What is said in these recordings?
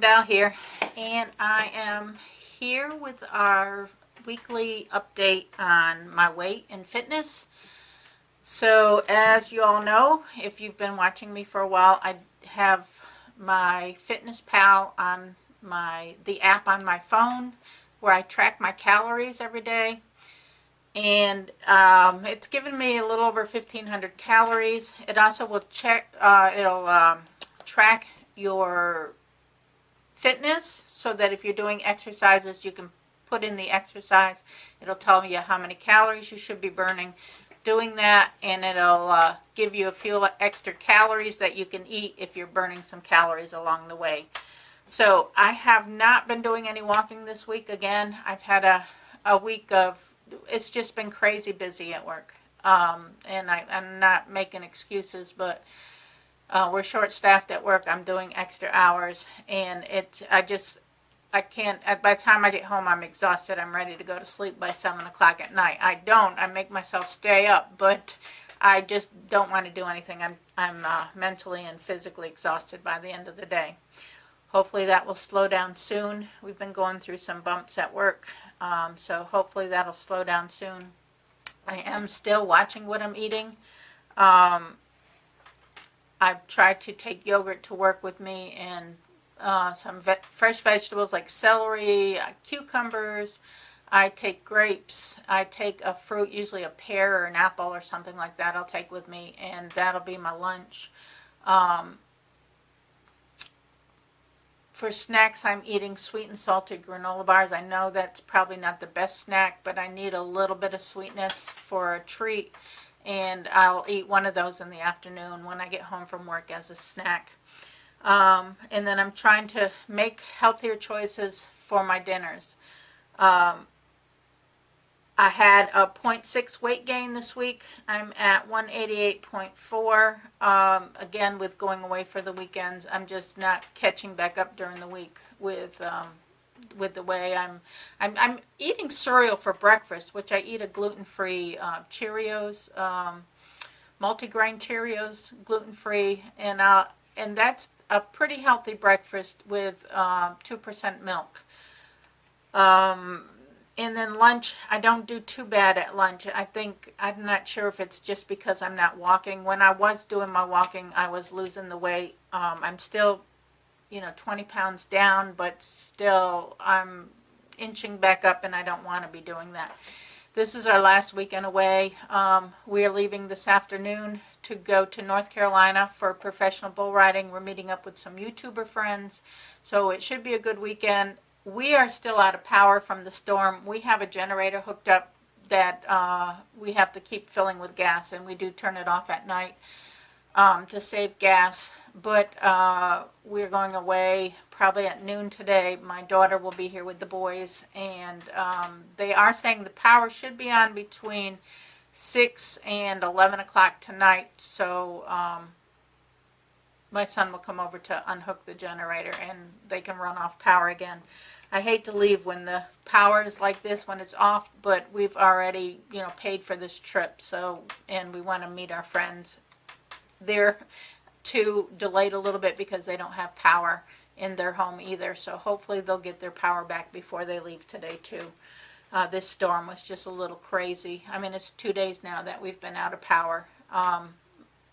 Val here, and I am here with our weekly update on my weight and fitness. So as you all know, if you've been watching me for a while, I have my Fitness Pal on the app on my phone where I track my calories every day. And it's given me a little over 1,500 calories. It also will track your fitness, so that if you're doing exercises, you can put in the exercise. It'll tell you how many calories you should be burning doing that, and it'll give you a few extra calories that you can eat if you're burning some calories along the way. So I have not been doing any walking this week. Again, I've had a week of, it's just been crazy busy at work, and I'm not making excuses, but we're short-staffed at work. I'm doing extra hours, and I can't, by the time I get home, I'm exhausted. I'm ready to go to sleep by 7 o'clock at night. I make myself stay up, but I just don't want to do anything. I'm mentally and physically exhausted by the end of the day. Hopefully that will slow down soon. We've been going through some bumps at work, so hopefully that'll slow down soon. I am still watching what I'm eating. I've tried to take yogurt to work with me, and some fresh vegetables like celery, cucumbers. I take grapes. I take a fruit, usually a pear or an apple or something like that I'll take with me, and that'll be my lunch. For snacks, I'm eating sweet and salted granola bars. I know that's probably not the best snack, but I need a little bit of sweetness for a treat, and I'll eat one of those in the afternoon when I get home from work as a snack. And then I'm trying to make healthier choices for my dinners. I had a 0.6 weight gain this week. I'm at 188.4. Again, with going away for the weekends, I'm just not catching back up during the week with the way I'm eating cereal for breakfast, which I eat a gluten-free Cheerios, multigrain Cheerios, gluten-free, and that's a pretty healthy breakfast with 2% milk. And then lunch, I don't do too bad at lunch. I'm not sure if it's just because I'm not walking. When I was doing my walking, I was losing the weight. I'm still, 20 pounds down, but still I'm inching back up, and I don't want to be doing that. This is our last weekend away. We're leaving this afternoon to go to North Carolina for professional bull riding. We're meeting up with some YouTuber friends, so it should be a good weekend. We are still out of power from the storm. We have a generator hooked up that we have to keep filling with gas, and we do turn it off at night to save gas. But we're going away probably at noon today. My daughter will be here with the boys, and they are saying the power should be on between 6 and 11 o'clock tonight. So my son will come over to unhook the generator, and they can run off power again. I hate to leave when the power is like this, when it's off, but we've already, paid for this trip, and we want to meet our friends. They're too delayed a little bit because they don't have power in their home either, so hopefully they'll get their power back before they leave today too. This storm was just a little crazy. I mean, it's 2 days now that we've been out of power.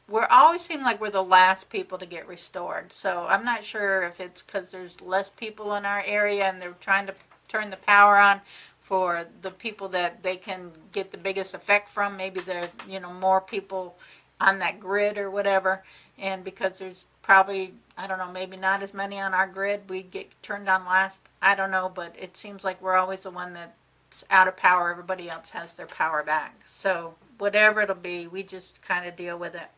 We always seem like we're the last people to get restored. So I'm not sure if it's because there's less people in our area and they're trying to turn the power on for the people that they can get the biggest effect from. Maybe there are, more people on that grid or whatever. And because there's probably, I don't know, maybe not as many on our grid, we get turned on last. I don't know, but it seems like we're always the one that's out of power. Everybody else has their power back. So whatever it'll be, we just kind of deal with it.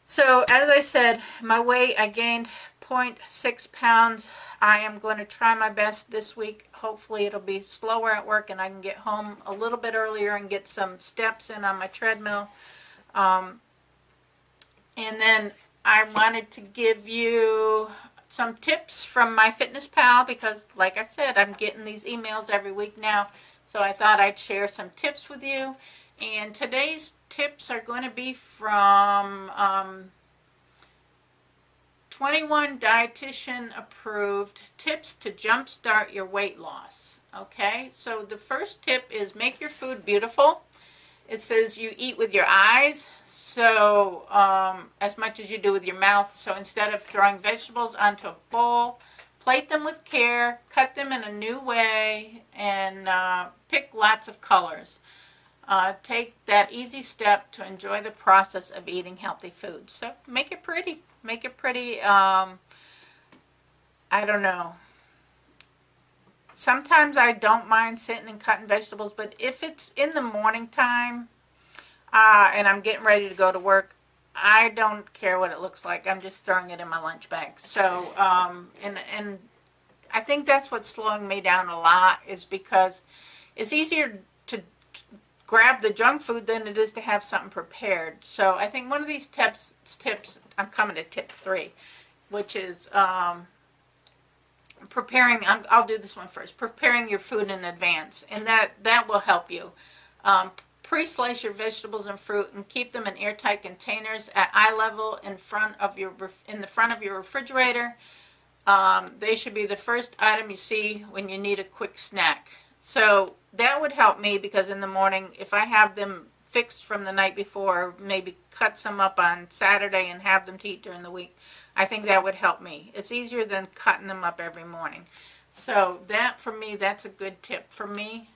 So, as I said, my weight, I gained 0.6 pounds. I am going to try my best this week. Hopefully it'll be slower at work and I can get home a little bit earlier and get some steps in on my treadmill. And then I wanted to give you some tips from my Fitness Pal because, like I said, I'm getting these emails every week now. So I thought I'd share some tips with you. And today's tips are going to be from 21 dietitian approved tips to jumpstart your weight loss. Okay, so the first tip is make your food beautiful. It says you eat with your eyes, so as much as you do with your mouth. So instead of throwing vegetables onto a bowl, plate them with care, cut them in a new way, and pick lots of colors. Take that easy step to enjoy the process of eating healthy food. So make it pretty. Make it pretty. I don't know. Sometimes I don't mind sitting and cutting vegetables, but if it's in the morning time and I'm getting ready to go to work, I don't care what it looks like. I'm just throwing it in my lunch bag. So, and I think that's what's slowing me down a lot, is because it's easier to grab the junk food than it is to have something prepared. So I think one of these tips, I'm coming to tip 3, which is preparing. I'll do this one first. Preparing your food in advance, and that will help you. Pre-slice your vegetables and fruit and keep them in airtight containers at eye level in the front of your refrigerator. They should be the first item you see when you need a quick snack. So that would help me, because in the morning, if I have them fixed from the night before, maybe cut some up on Saturday and have them to eat during the week, I think that would help me. It's easier than cutting them up every morning. So that, for me, that's a good tip for me.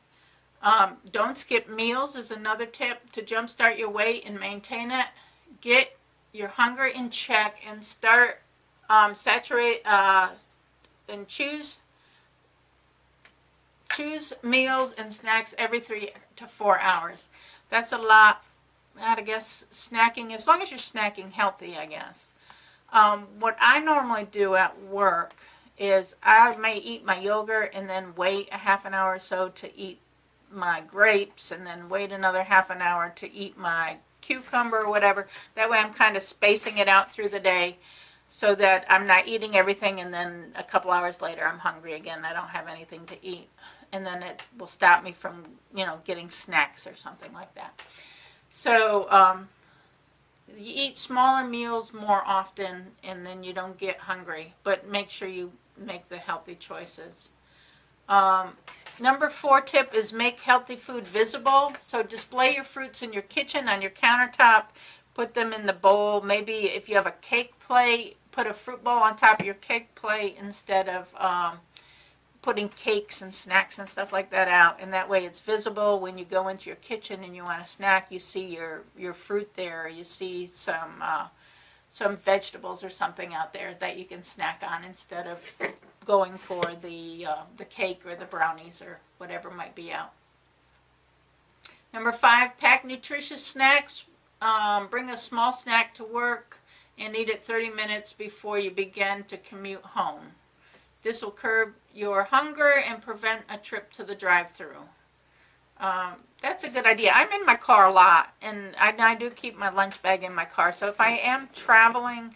Don't skip meals is another tip to jumpstart your weight and maintain it. Get your hunger in check and start saturate and choose meals and snacks every 3 to 4 hours. That's a lot. I guess snacking, as long as you're snacking healthy, I guess. What I normally do at work is I may eat my yogurt and then wait a half an hour or so to eat my grapes, and then wait another half an hour to eat my cucumber or whatever. That way I'm kind of spacing it out through the day, so that I'm not eating everything and then a couple hours later I'm hungry again. I don't have anything to eat. And then it will stop me from, getting snacks or something like that. So you eat smaller meals more often, and then you don't get hungry. But make sure you make the healthy choices. Number 4 tip is make healthy food visible. So display your fruits in your kitchen, on your countertop. Put them in the bowl. Maybe if you have a cake plate, put a fruit bowl on top of your cake plate instead of putting cakes and snacks and stuff like that out. And that way it's visible. When you go into your kitchen and you want a snack, you see your fruit there. You see some vegetables or something out there that you can snack on, instead of going for the cake or the brownies or whatever might be out. Number 5, pack nutritious snacks. Bring a small snack to work and eat it 30 minutes before you begin to commute home. This will curb your hunger and prevent a trip to the drive-thru. That's a good idea. I'm in my car a lot, and I do keep my lunch bag in my car. So if I am traveling,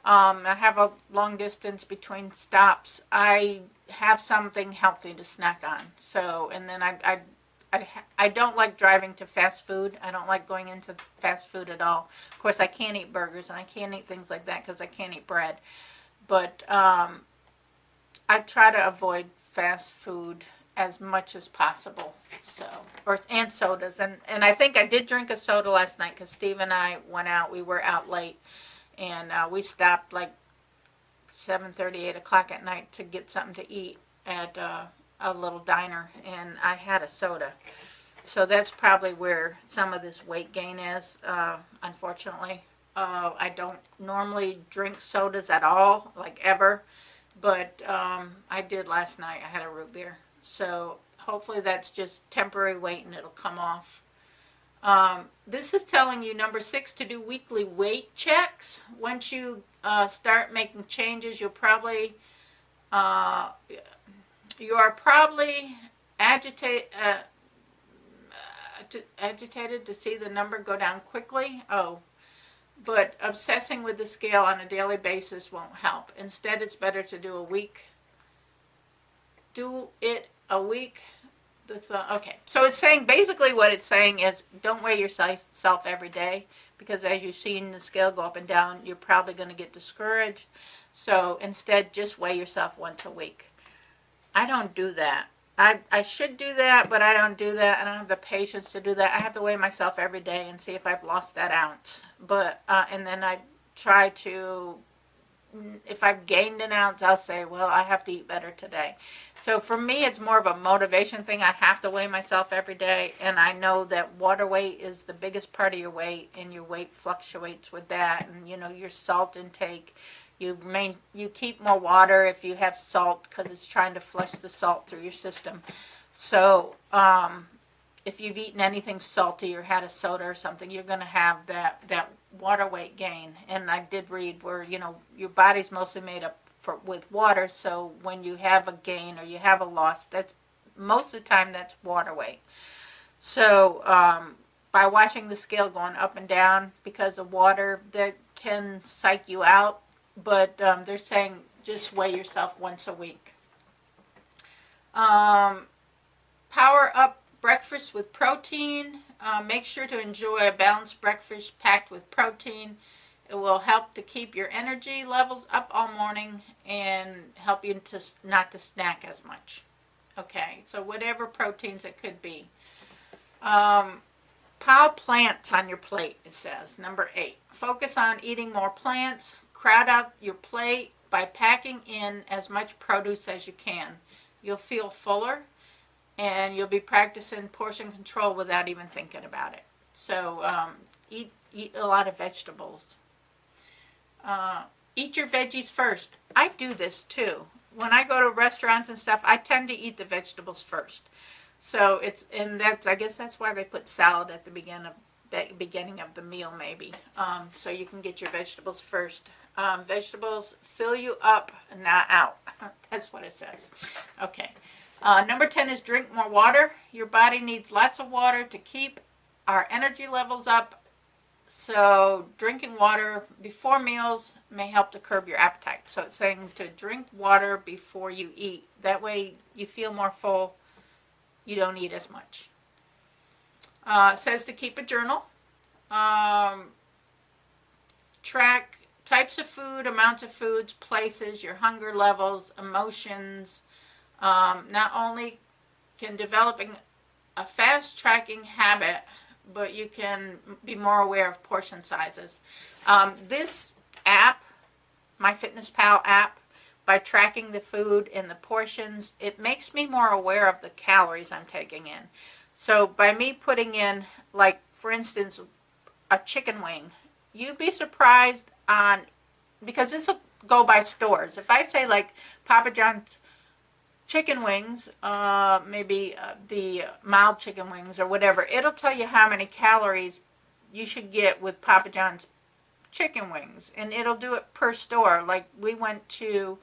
I have a long distance between stops, I have something healthy to snack on. So, and then I don't like driving to fast food. I don't like going into fast food at all. Of course, I can't eat burgers and I can't eat things like that because I can't eat bread. But I try to avoid fast food as much as possible. So, and sodas. And I think I did drink a soda last night because Steve and I went out. We were out late, and we stopped like 7:30, 8 o'clock at night to get something to eat at a little diner, and I had a soda. So that's probably where some of this weight gain is, unfortunately. I don't normally drink sodas at all, like ever, but I did last night. I had a root beer. So hopefully that's just temporary weight and it'll come off. This is telling you, number 6, to do weekly weight checks. Once you start making changes, you are probably agitated to see the number go down quickly. But obsessing with the scale on a daily basis won't help. Instead, it's better to do it a week Okay, so it's saying, basically what it's saying is don't weigh yourself every day, because as you've seen the scale go up and down, you're probably going to get discouraged. So instead, just weigh yourself once a week. I don't do that. I should do that, but I don't do that. I don't have the patience to do that. I have to weigh myself every day and see if I've lost that ounce. But and then I try to, if I've gained an ounce, I'll say, well, I have to eat better today. So for me, it's more of a motivation thing. I have to weigh myself every day, and I know that water weight is the biggest part of your weight, and your weight fluctuates with that, and your salt intake. You keep more water if you have salt, because it's trying to flush the salt through your system. So if you've eaten anything salty or had a soda or something, you're going to have that water weight gain. And I did read where your body's mostly made up with water. So when you have a gain or you have a loss, that's most of the time that's water weight. So by watching the scale going up and down because of water, that can psych you out. But they're saying just weigh yourself once a week. Power up breakfast with protein. Make sure to enjoy a balanced breakfast packed with protein. It will help to keep your energy levels up all morning and help you not to snack as much. Okay, so whatever proteins it could be. Pile plants on your plate, it says. Number 8. Focus on eating more plants. Crowd out your plate by packing in as much produce as you can. You'll feel fuller, and you'll be practicing portion control without even thinking about it. So eat a lot of vegetables. Eat your veggies first. I do this too. When I go to restaurants and stuff, I tend to eat the vegetables first. So I guess that's why they put salad at the beginning of the meal, maybe. So you can get your vegetables first. Vegetables fill you up, not out. That's what it says. Okay. Number 10 is drink more water. Your body needs lots of water to keep our energy levels up. So drinking water before meals may help to curb your appetite. So it's saying to drink water before you eat. That way you feel more full. You don't eat as much. It says to keep a journal. Track types of food, amounts of foods, places, your hunger levels, emotions. Not only can developing a fast tracking habit, but you can be more aware of portion sizes. This app, MyFitnessPal app, by tracking the food and the portions, it makes me more aware of the calories I'm taking in. So by me putting in, like, for instance, a chicken wing, you'd be surprised because this will go by stores. If I say, like, Papa John's chicken wings, maybe the mild chicken wings or whatever, it'll tell you how many calories you should get with Papa John's chicken wings, and it'll do it per store. Like, we went to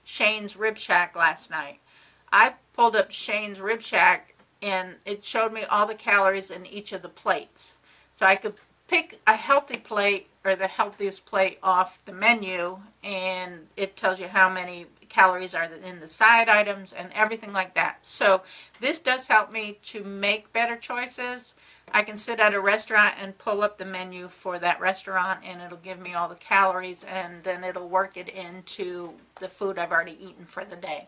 Shane's Rib Shack last night. I pulled up Shane's Rib Shack, and it showed me all the calories in each of the plates. So I could pick a healthy plate or the healthiest plate off the menu, and it tells you how many calories are in the side items and everything like that. So this does help me to make better choices. I can sit at a restaurant and pull up the menu for that restaurant, and it'll give me all the calories, and then it'll work it into the food I've already eaten for the day.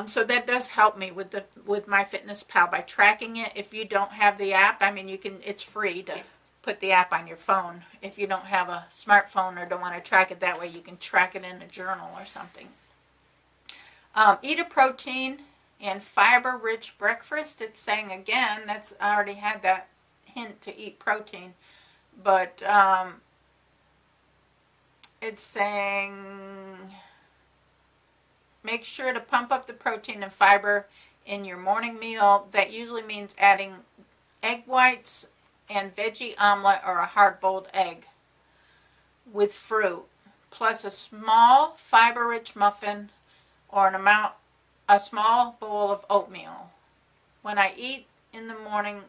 So that does help me with MyFitnessPal by tracking it. If you don't have the app, I mean, it's free to put the app on your phone. If you don't have a smartphone or don't want to track it that way, you can track it in a journal or something. Eat a protein and fiber-rich breakfast. It's saying again, I already had that hint to eat protein, but it's saying make sure to pump up the protein and fiber in your morning meal. That usually means adding egg whites and veggie omelet or a hard-boiled egg with fruit, plus a small fiber-rich muffin or a small bowl of oatmeal. When I eat in the morning,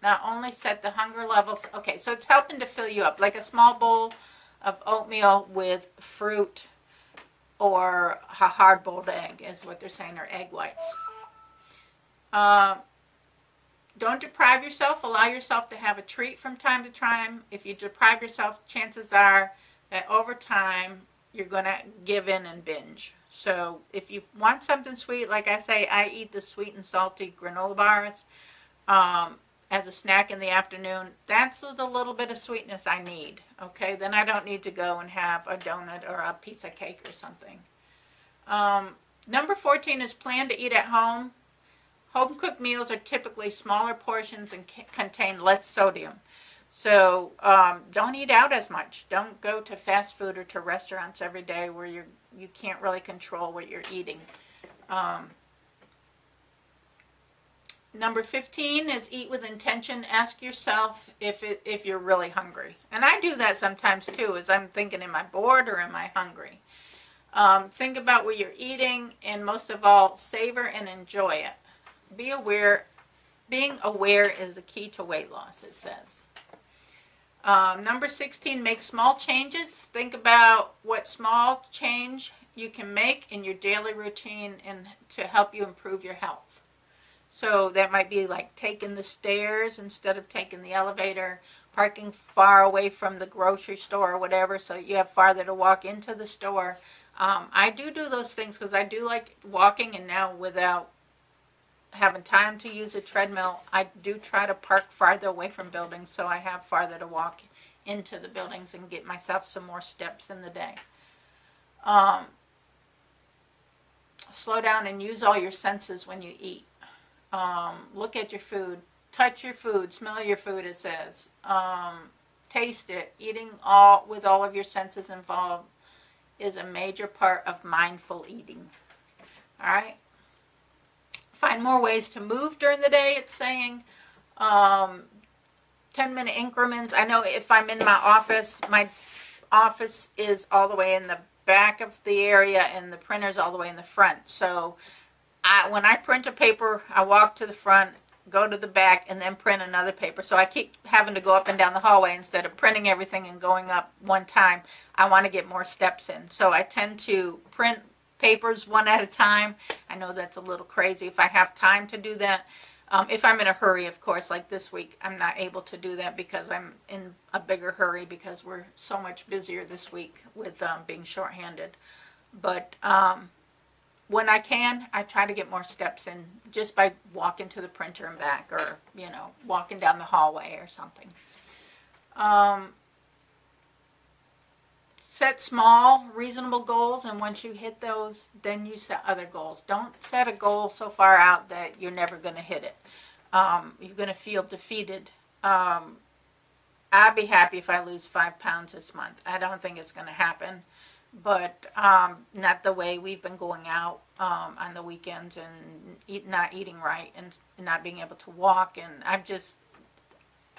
not only set the hunger levels, okay, so it's helping to fill you up, like a small bowl of oatmeal with fruit or a hard-boiled egg is what they're saying, or egg whites. Uh, don't deprive yourself. Allow yourself to have a treat from time to time. If you deprive yourself, chances are that over time you're going to give in and binge. So if you want something sweet, like I say, I eat the sweet and salty granola bars as a snack in the afternoon. That's the little bit of sweetness I need. Okay, then I don't need to go and have a donut or a piece of cake or something. Number 14 is plan to eat at home. Home cooked meals are typically smaller portions and contain less sodium. So don't eat out as much. Don't go to fast food or to restaurants every day where you can't really control what you're eating. Number 15 is eat with intention. Ask yourself if you're really hungry. And I do that sometimes too, as I'm thinking, am I bored or am I hungry? Think about what you're eating, and most of all, savor and enjoy it. Be aware. Being aware is the key to weight loss, it says. Number 16, make small changes. Think about what small change you can make in your daily routine and to help you improve your health. So that might be like taking the stairs instead of taking the elevator, parking far away from the grocery store or whatever so you have farther to walk into the store. I do those things because I do like walking, and now without having time to use a treadmill, I do try to park farther away from buildings so I have farther to walk into the buildings and get myself some more steps in the day. Slow down and use all your senses when you eat. Look at your food, touch your food, smell your food, it says. Taste it. Eating with all of your senses involved is a major part of mindful eating. All right. Find more ways to move during the day, it's saying. 10-minute increments. I know if I'm in my office is all the way in the back of the area and the printer's all the way in the front. So when I print a paper, I walk to the front, go to the back, and then print another paper. So I keep having to go up and down the hallway instead of printing everything and going up one time. I want to get more steps in. So I tend to print papers one at a time. I know that's a little crazy if I have time to do that. If I'm in a hurry, of course, like this week, I'm not able to do that because I'm in a bigger hurry because we're so much busier this week with being shorthanded. But when I can, I try to get more steps in just by walking to the printer and back, or, walking down the hallway or something. Set small, reasonable goals, and once you hit those, then you set other goals. Don't set a goal so far out that you're never going to hit it. You're going to feel defeated. I'd be happy if I lose 5 pounds this month. I don't think it's going to happen, but not the way we've been going out on the weekends and not eating right and not being able to walk. And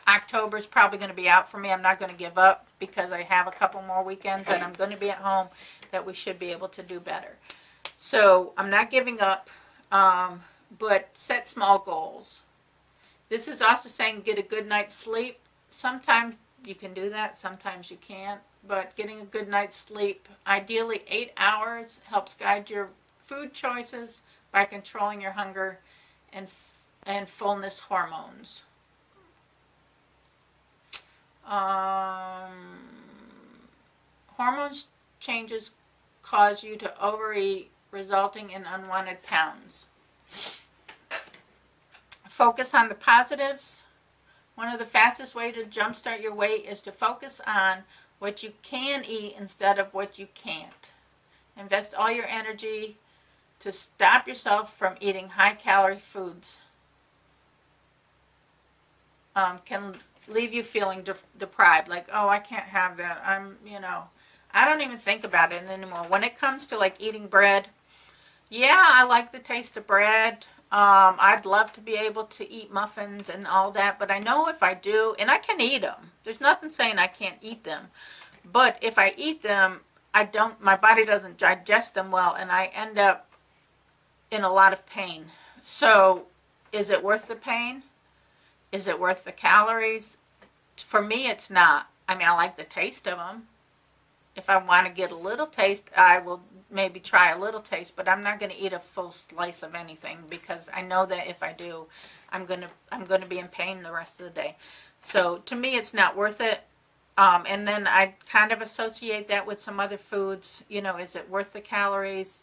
October's probably going to be out for me. I'm not going to give up because I have a couple more weekends and I'm going to be at home that we should be able to do better. So I'm not giving up, but set small goals. This is also saying get a good night's sleep. Sometimes you can do that, sometimes you can't. But getting a good night's sleep, ideally 8 hours, helps guide your food choices by controlling your hunger and fullness hormones. Hormones changes cause you to overeat, resulting in unwanted pounds. Focus on the positives. One of the fastest ways to jumpstart your weight is to focus on what you can eat instead of what you can't. Invest all your energy to stop yourself from eating high-calorie foods. Can leave you feeling deprived, like, oh, I can't have that. I don't even think about it anymore. When it comes to like eating bread, yeah, I like the taste of bread. I'd love to be able to eat muffins and all that, but I know if I do, and I can eat them. There's nothing saying I can't eat them. But if I eat them, my body doesn't digest them well, and I end up in a lot of pain. So is it worth the pain? Is it worth the calories? For me, it's not. I mean, I like the taste of them. if I want to get a little taste, I will maybe try a little taste, but I'm not going to eat a full slice of anything because I know that if I do, I'm going to be in pain the rest of the day. So to me, it's not worth it. And then I kind of associate that with some other foods. You know, is it worth the calories?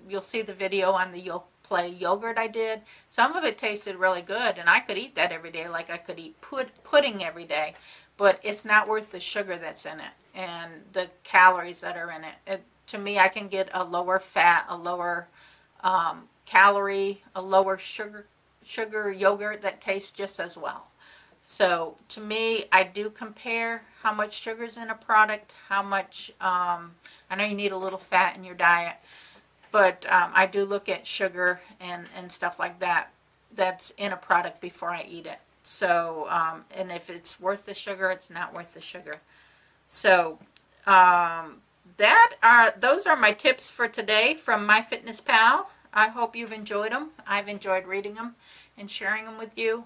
You'll see the video on the Yoplait yogurt I did. Some of it tasted really good, and I could eat that every day like I could eat pudding every day. But it's not worth the sugar that's in it and the calories that are in it. To me, I can get a lower fat, a lower calorie, a lower sugar yogurt that tastes just as well. So to me, I do compare how much sugar's in a product, how much, I know you need a little fat in your diet, but I do look at sugar and stuff like that that's in a product before I eat it. So, and if it's worth the sugar, it's not worth the sugar. So, those are my tips for today from MyFitnessPal. I hope you've enjoyed them. I've enjoyed reading them and sharing them with you.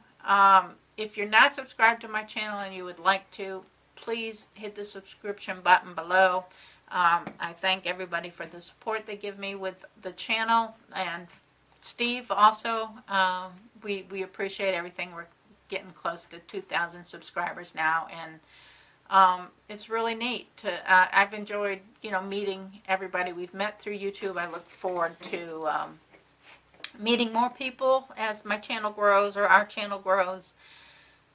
If you're not subscribed to my channel and you would like to, please hit the subscription button below. I thank everybody for the support they give me with the channel, and Steve also. We appreciate everything. We're getting close to 2,000 subscribers now, and it's really neat. I've enjoyed, meeting everybody we've met through YouTube. I look forward to meeting more people as my channel grows or our channel grows.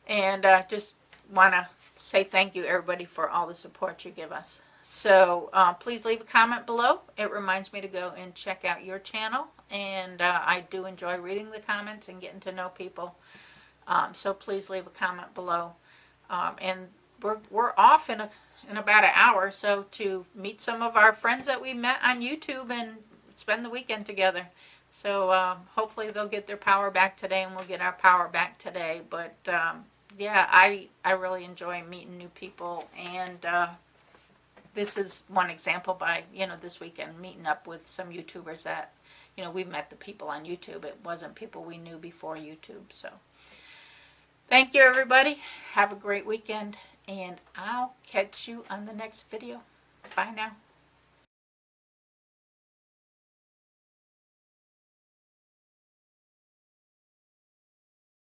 And just want to say thank you, everybody, for all the support you give us. So please leave a comment below. It reminds me to go and check out your channel. And I do enjoy reading the comments and getting to know people. So please leave a comment below. And we're off in about an hour or so to meet some of our friends that we met on YouTube and spend the weekend together. So hopefully they'll get their power back today, and we'll get our power back today. But yeah, I really enjoy meeting new people, and this is one example by, this weekend meeting up with some YouTubers that, we met the people on YouTube. It wasn't people we knew before YouTube. So thank you, everybody. Have a great weekend, and I'll catch you on the next video. Bye now.